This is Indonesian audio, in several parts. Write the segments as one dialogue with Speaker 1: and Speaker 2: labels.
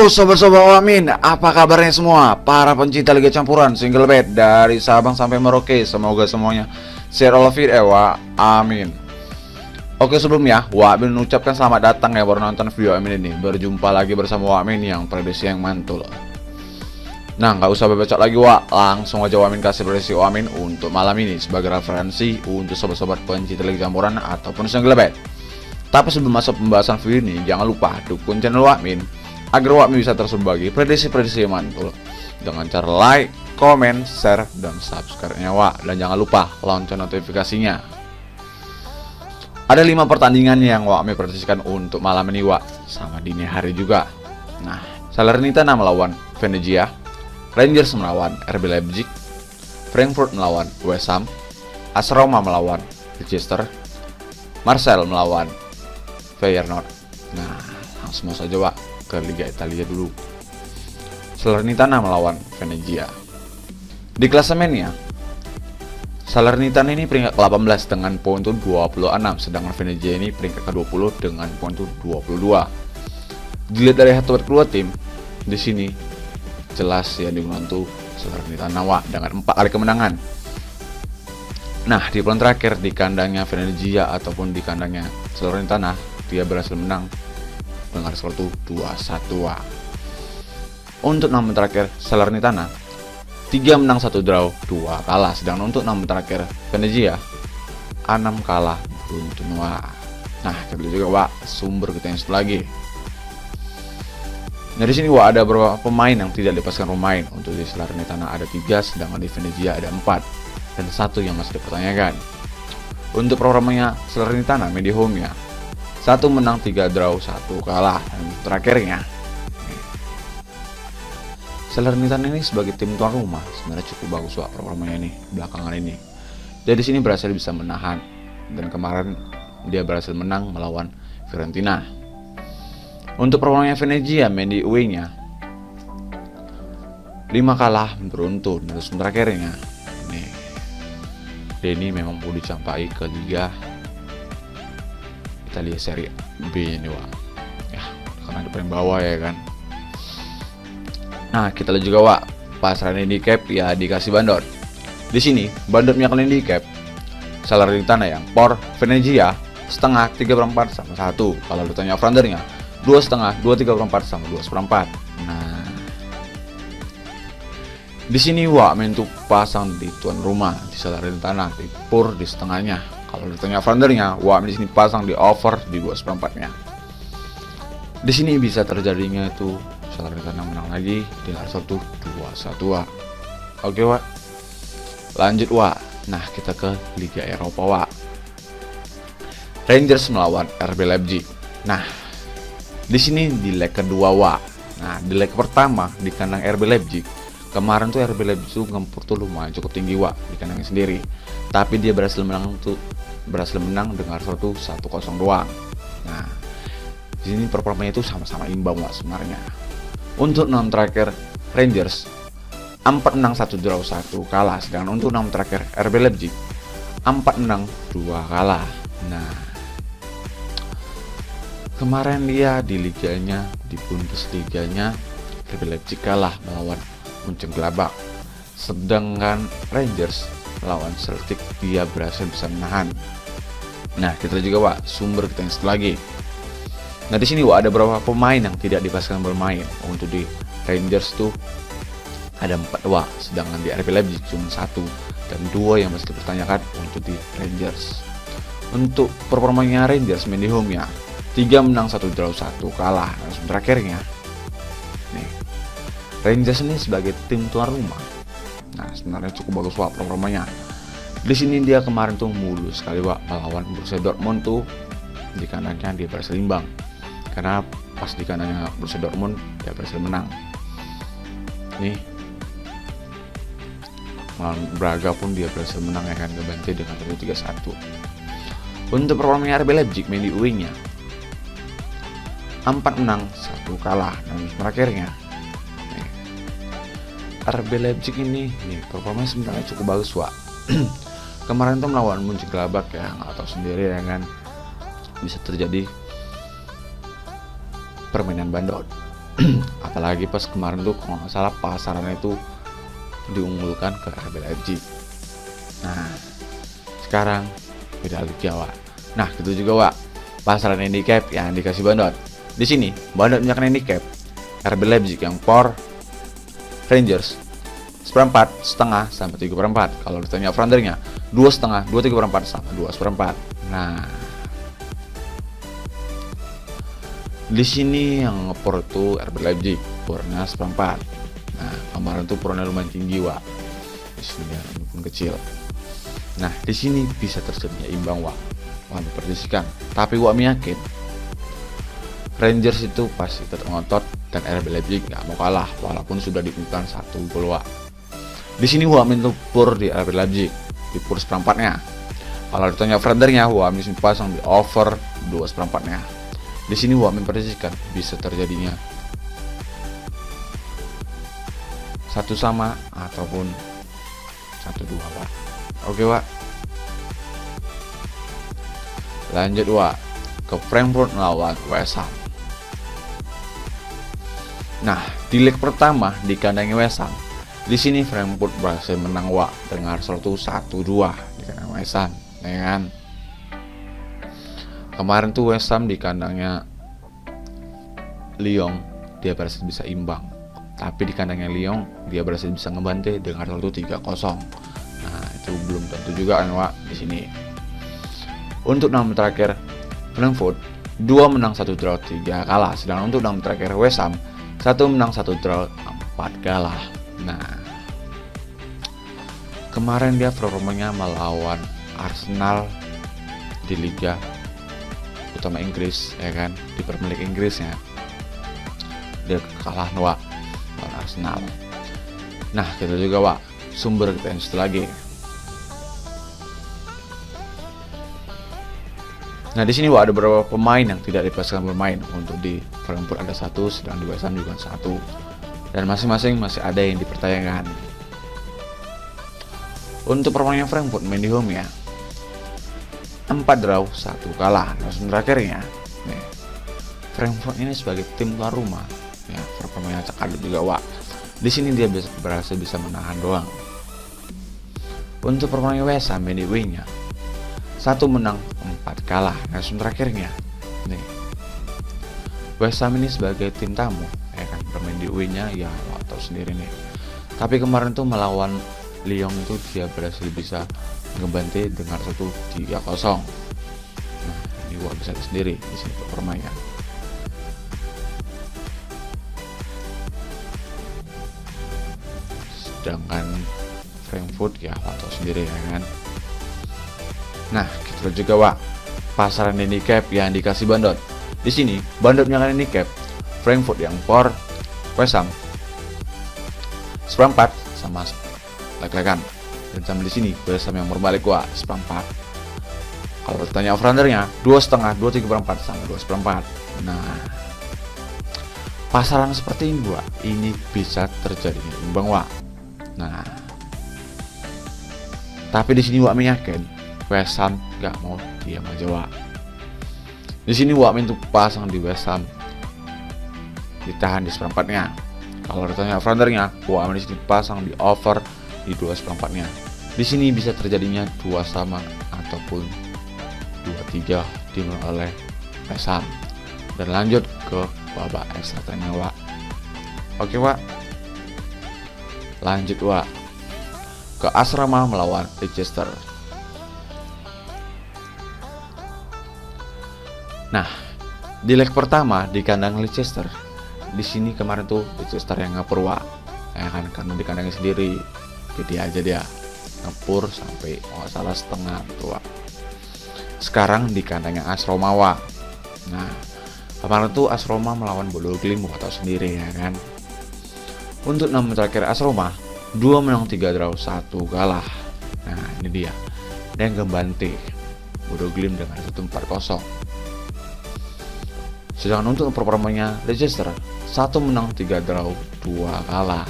Speaker 1: Halo sobat-sobat Wamin, apa kabarnya semua? Para pencinta Liga Campuran single bed dari Sabang sampai Merauke, semoga semuanya share all of it, amin. Oke, sebelumnya Wamin mengucapkan selamat datang ya baru nonton video Wamin ini. Berjumpa lagi bersama Wamin yang prediksi yang mantul. Nah, nggak usah bacot lagi langsung aja Wamin kasih prediksi Wamin untuk malam ini sebagai referensi untuk sobat-sobat pencinta Liga Campuran ataupun single bed. Tapi sebelum masuk pembahasan video ini, jangan lupa dukung channel Wamin agar Wamin bisa terus berbagi prediksi-prediksi yang mantul dengan cara like, comment, share, dan subscribe-nya Dan jangan lupa lonceng notifikasinya. Ada 5 pertandingan yang Wamin prediksikan untuk malam ini sama dini hari juga. Nah, Salernitana melawan Venezia, Rangers melawan RB Leipzig, Frankfurt melawan West Ham, AS Roma melawan Leicester, Marseille melawan Feyenoord. Nah, langsung saja ke Liga Italia dulu. Salernitana melawan Venezia. Di klasemennya, Salernitana ini peringkat ke-18 dengan poin 26, sedangkan Venezia ini peringkat ke-20 dengan poin 22. Dilihat dari head-to-head kedua tim, di sini jelas yang dimenang tuh Salernitana dengan 4 kali kemenangan. Nah, di pelan terakhir di kandangnya Venezia ataupun di kandangnya Salernitana, dia berhasil menang dengan skor 2-1. Untuk 6 terakhir Salernitana 3 menang 1 draw 2 kalah, sedangkan untuk 6 terakhir Venezia 6 kalah beruntun. Nah, kita lihat juga sumber kita yang satu lagi. Nah, di sini ada beberapa pemain yang tidak dilepaskan pemain. Untuk di Salernitana ada 3, sedangkan di Venezia ada 4 dan 1 yang masih dipertanyakan. Untuk programnya Salernitana media home-nya 1 menang 3 draw 1 kalah, dan terakhirnya Salernitana ini sebagai tim tuan rumah sebenarnya cukup bagus performanya ini belakangan ini. Jadi sini berhasil bisa menahan, dan kemarin dia berhasil menang melawan Fiorentina. Untuk performanya Venezia main di away-nya 5 kalah beruntun, terus terakhirnya nih Denny memang perlu dicampai ke Liga Italia Serie B ini ya, karena di paling bawah ya kan. Nah, kita lihat juga pasaran handicap ya dikasih bandot. Di sini bandotnya kalian handicap Salernitana yang por Venezia setengah 3/4 sama 1. Kalau ditanya fronternya 2,5 2/3 sama 2/4. Nah, di sini main tuh pasang di tuan rumah di Salernitana di por di setengahnya. Kalau ditanya fronternya, di sini pasang di over di 2/4-nya. Di sini bisa terjadinya itu Salernitana menang lagi dengan 1-2-1. Oke, lanjut Nah, kita ke Liga Eropa Rangers melawan RB Leipzig. Nah, di sini di leg kedua Nah, di leg pertama di kandang RB Leipzig. Kemarin tuh RB Leipzig tuh ngempur tuh lumayan cukup tinggi di kandangnya sendiri. Tapi dia berhasil menang dengan 1-0 doang. Nah, di sini performanya itu sama-sama imbang sebenarnya. Untuk 6 terakhir Rangers 4 menang 1 draw 1 kalah, sedangkan untuk 6 terakhir RB Leipzig 4 menang 2 kalah. Nah, kemarin dia di liganya, di Bundesliganya RB Leipzig kalah melawan Mönchengladbach, sedangkan Rangers lawan Celtic dia berhasil bisa menahan. Nah, kita lihat juga sumber kita yang satu lagi. Nah, di sini ada beberapa pemain yang tidak dipastikan bermain. Untuk di Rangers tuh ada 4 sedangkan di RB Leipzig cuma 1 dan 2 yang masih dipertanyakan untuk di Rangers. Untuk performanya Rangers main di home-nya 3 menang 1 draw 1 kalah, dan terakhirnya nih Rangers ini sebagai tim tuan rumah. Nah, sebenarnya cukup bagus performanya. Di sini dia kemarin tuh mulus sekali melawan Borussia Dortmund tuh di kandangnya dia berhasil imbang. Karena pas di kandangnya Borussia Dortmund dia berhasil menang. Nih melawan Braga pun dia berhasil menang ya kan, kebantai dengan 3-1. Untuk performanya RB Leipzig main di away-nya 4 menang 1 kalah, dan terakhirnya RB Leipzig ini performanya sebenarnya cukup bagus Kemarin tuh melawan Mönchengladbach ya, nggak tahu sendiri ya kan, bisa terjadi permainan bandot. Apalagi pas kemarin tuh kalau nggak salah pasarannya itu diunggulkan ke RB Leipzig. Nah, sekarang beda Liga, Wak. Nah, gitu juga, Wak. Pasaran handicap yang dikasih Bandot. Di sini Bandot punya handicap RB Leipzig yang por Rangers 1/4, setengah sampai 3/4. Kalau ditanya over-undernya 2,5, 2,3/4 sama 2,4. Nah, di sini yang ngepor tuh RB Leipzig, pornya 1/4. Nah, kemarin tuh pornya lumayan tinggi, Wak. Di sini pun kecil. Nah, di sini bisa terjadinya imbang, Wak. Wah, diprediksikan. Tapi Wak yakin Rangers itu pasti tetap ngotot dan RB Leipzig nggak mau kalah walaupun sudah diunggulkan 1 gol, Wak. Di sini Wak minta pur di RB Leipzig di pur 1/4-nya. Kalau ditanya over-undernya, Wak misal pasang di over 2/4-nya. Di sini Wak memprediksikan bisa terjadinya 1-1 ataupun 1-2, Wak. Oke, Wak. Lanjut, Wak, ke Frankfurt melawan West Ham. Nah, di leg pertama di kandangnya West Ham. Di sini Frankfurt berhasil menang, Wak, dengan skor 1-2 di kandang West Ham, ya kan? Kemarin tuh West Ham di kandangnya Lyon dia berhasil bisa imbang. Tapi di kandangnya Lyon dia berhasil bisa ngebantai dengan skor 3-0. Nah, itu belum tentu juga kan, Wak, di sini. Untuk 6 terakhir Frankfurt 2 menang 1 draw 3 kalah. Sedangkan untuk 6 terakhir West Ham 1 menang 1 draw 4 kalah. Nah, kemarin dia performanya melawan Arsenal di Liga utama Inggris, ya kan, di Premier League Inggrisnya dia kalah, Wak, lawan Arsenal. Nah, kita juga, Wak, sumber kita yang satu lagi. Nah, di sini, Wak, ada beberapa pemain yang tidak dipastikan bermain. Untuk di Frankfurt ada 1, sedang di West Ham juga 1. Dan masing-masing masih ada yang dipertanyakan. Untuk permainan Frankfurt main di home ya, 4 draw 1 kalah. Langsung terakhirnya nih, Frankfurt ini sebagai tim tuan rumah ya, permainan cekadut juga, Wak. Di sini dia berhasil bisa menahan doang. Untuk permainan West Ham main di away-nya 1 menang 4 kalah. Langsung terakhirnya nih, West Ham ini sebagai tim tamu ya kan, bermain di away-nya ya, Wak tahu sendiri nih. Tapi kemarin tuh melawan Lyon itu dia berhasil bisa ngebantai dengan 3-0. Nah, ini Wak bisa lihat sendiri di sini permainan. Sedangkan Frankfurt ya, Wak tahu sendiri ya kan. Nah, kita lihat juga, Wak, pasaran handicap yang dikasih Bandot. Di sini Bandot menyalakan handicap Frankfurt yang por West Ham 1/4 sama lek-lekan. Dan sama di sini West Ham yang berbalik, Wak, 1/4. Kalau bertanya over-undernya 2,5, 2,3/4 sama 2,4. Nah, pasaran seperti ini, Wak, ini bisa terjadi imbang, Wak. Nah, tapi di sini Wak meyakin West Ham gak mau diam aja, Wak. Di sini Wak minta pasang di West Ham ditahan di 1/4-nya. Kalau ditanya over-undernya, Wak di sini pasang di over di 2,4-nya. Di sini bisa terjadinya 2-2 ataupun 2-3 dimulai oleh West Ham dan lanjut ke babak extra time, Wak. Oke, Wak. Lanjut, Wak, ke Asrama melawan Leicester. Nah, di leg pertama di kandang Leicester, di sini kemarin tuh Leicester yang ngepur, Wak, ya kan, karena di kandangnya sendiri gede aja dia ngepur sampai salah setengah tuh, Wak. Sekarang di kandangnya AS Roma, Wak. Nah, kemarin tuh AS Roma melawan Bodo Glimt, Wak tahu sendiri ya kan. Untuk 6 terakhir AS Roma 2 menang 3 draw 1 kalah. Nah, ini dia, dan ngebantai Bodo Glimt dengan 4-0. Sedangkan untuk performanya Leicester 1 menang 3 draw 2 kalah.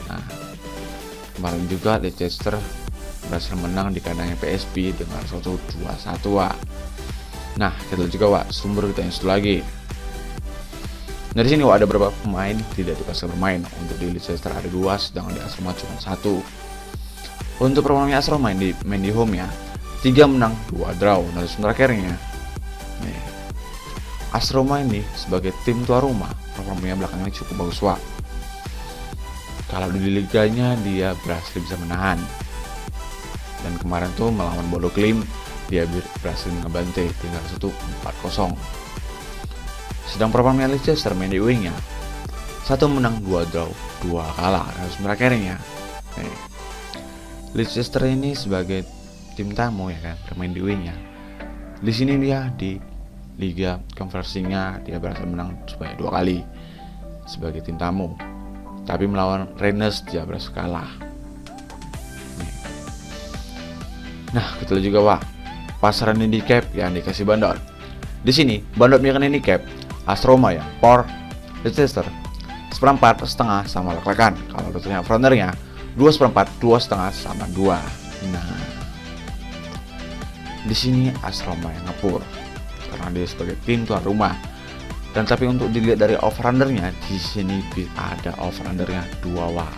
Speaker 1: Nah, kemarin juga Leicester berhasil menang di kandangnya PSV dengan 2-1, Wak. Nah, kita lihat juga, Wak, sumber kita yang satu lagi. Nah di sini ada beberapa pemain tidak dipaksa bermain. Untuk di Leicester ada 2, sedangkan di AS Roma cuma 1. Untuk performanya AS Roma main di home ya, 3 menang 2 draw. Nah sementara terakhirnya nih, AS Roma ini sebagai tim tuan rumah performanya belakangan cukup bagus Wak. Kalau di liganya dia berhasil bisa menahan, dan kemarin tuh melawan Bodo Glimt dia berhasil ngebantai tinggal 4-0. Sedang performanya Leicester main di wingnya, 1 menang 2 draw 2 kalah. Harus merakhirnya Leicester ini sebagai tim tamu ya kan, bermain di wingnya. Di sini dia di Liga Konversinya dia berhasil menang sebanyak 2 kali sebagai tim tamu, tapi melawan Rennes dia berhasil kalah. Nah kita lihat juga Wak, pasaran handicap yang dikasih Bandot. Di sini Bandot memberikan handicap AS Roma yang por Leicester 1/4 setengah sama lek-lekan. Kalau tentunya fronternya 2/4 2,5 sama 2. Nah di sini AS Roma yang ngepur karena dia sebagai tim tuan rumah. Dan tapi untuk dilihat dari over-undernya, di sini ada over-undernya 2 Wak.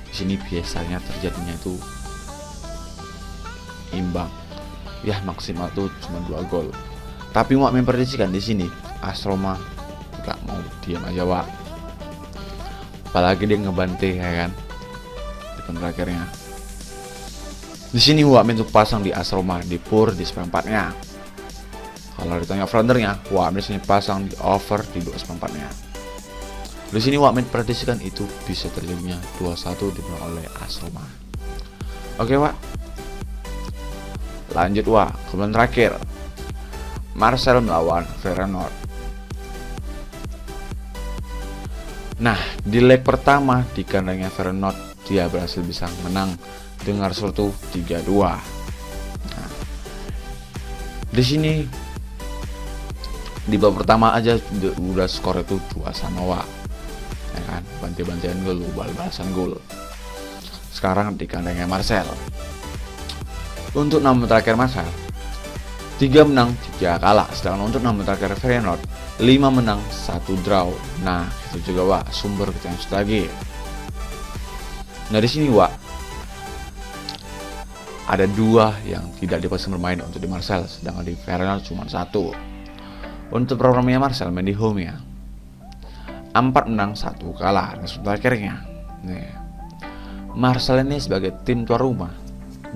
Speaker 1: Di sini biasanya terjadinya itu imbang. Ya maksimal tuh cuma 2 gol. Tapi Wak memprediksikan di sini AS Roma nggak mau diam aja Wak. Apalagi dia ngebantai ya kan di terakhirnya. Di sini Wak untuk pasang di AS Roma di pur di seperempatnya. Kalau ditanya fronternya, Wak biasanya pasang di over di 2/4-nya. Di sini Wak memprediksikan itu bisa terjadinya 2-1 dimenang oleh AS Roma. Oke Wak, lanjut Wak, kemudian terakhir Marseille melawan Feyenoord. Nah di leg pertama di kandangnya Feyenoord dia berhasil bisa menang dengan skor 3-2. Nah, di sini di babak pertama aja udah skor itu 2-2 Wak, ya kan, bantai-bantaian gol, bal-balasan gol. Sekarang di kandangnya Marseille. Untuk 6 terakhir Marseille 3 menang 3 kalah, sedangkan untuk 6 terakhir Feyenoord 5 menang 1 draw. Nah itu juga Wak sumber kita yang lagi. Nah di sini Wak ada 2 yang tidak dipaksa bermain untuk di Marseille, sedangkan di Feyenoord cuma 1. Untuk programnya Marseille main di home ya, 4 menang 1 kalah. Dan terakhirnya nih, Marseille ini sebagai tim tuan rumah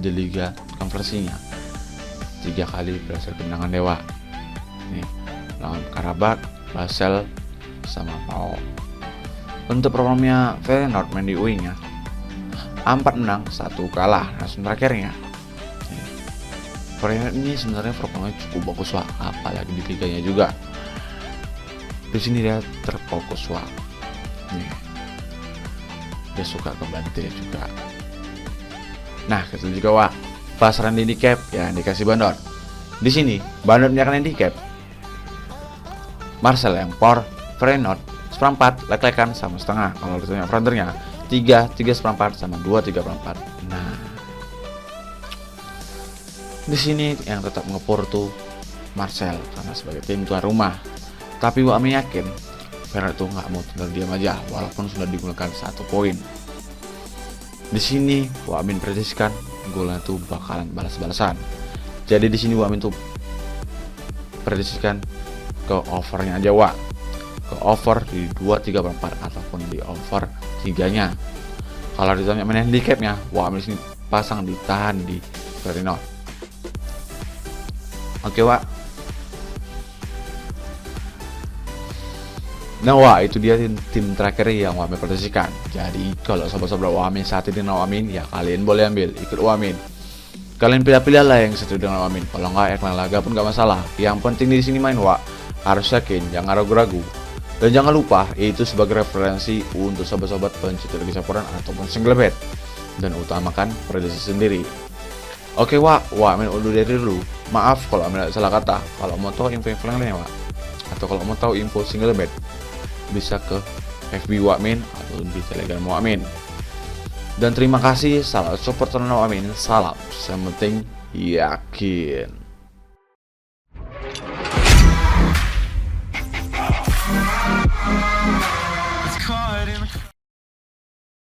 Speaker 1: di Liga Konversinya 3 kali berhasil kemenangan dewa nih, lawan Karabakh, Basel sama PAOK. Untuk programnya Feyenoord main di wingnya, 4 menang 1 kalah. Nah terakhirnya Feyenoord ini sebenarnya performanya cukup bagus Wak, apalagi di liganya juga. Di sini dia terfokus Wak. Nih, dia suka ke bantai juga. Nah, kita juga Wak, pasaran handicap yang dikasih Bandot. Di sini Bandot menyatakan handicap Marseille yang por Feyenoord 1/4 lek-lekan sama setengah. Kalau ditanya fronternya 3,4 sama 2,4. Nah di sini yang tetap ngepur tuh Marseille karena sebagai tim tuan rumah. Tapi Wak yakin Feyenoord tuh nggak mau tinggal diam aja walaupun sudah digunakan 1 poin. Di sini Wak prediksikan golnya tuh bakalan balas-balasan. Jadi di sini Wak tuh prediksikan ke overnya aja Wak, ke over di 2,4 ataupun di over 3-nya. Kalau ditanya main handicapnya, Wak di sini pasang ditahan di Feyenoord. Oke Wak. Nah Wak, itu dia tim terakhir yang Wak prediksikan. Jadi kalau sobat-sobat Wamin saat ini Wamin, ya kalian boleh ambil ikut Wamin. Kalian pilih-pilih lah yang sesuai dengan Wamin. Kalau nggak iklan laga pun nggak masalah. Yang penting di sini main Wak harus yakin, jangan ragu-ragu. Dan jangan lupa itu sebagai referensi untuk sobat-sobat pencinta Liga Campuran ataupun single bet, dan utamakan prediksi sendiri. Oke Wak, Wamin undur diri dulu. Maaf kalau Amin salah kata. Kalau mau tahu info-info yang lain Wak, atau kalau mau tahu info single bet, bisa ke FB Wamin atau di Telegram Wamin. Dan terima kasih, salam support channel Wamin. Salam, yang penting yakin.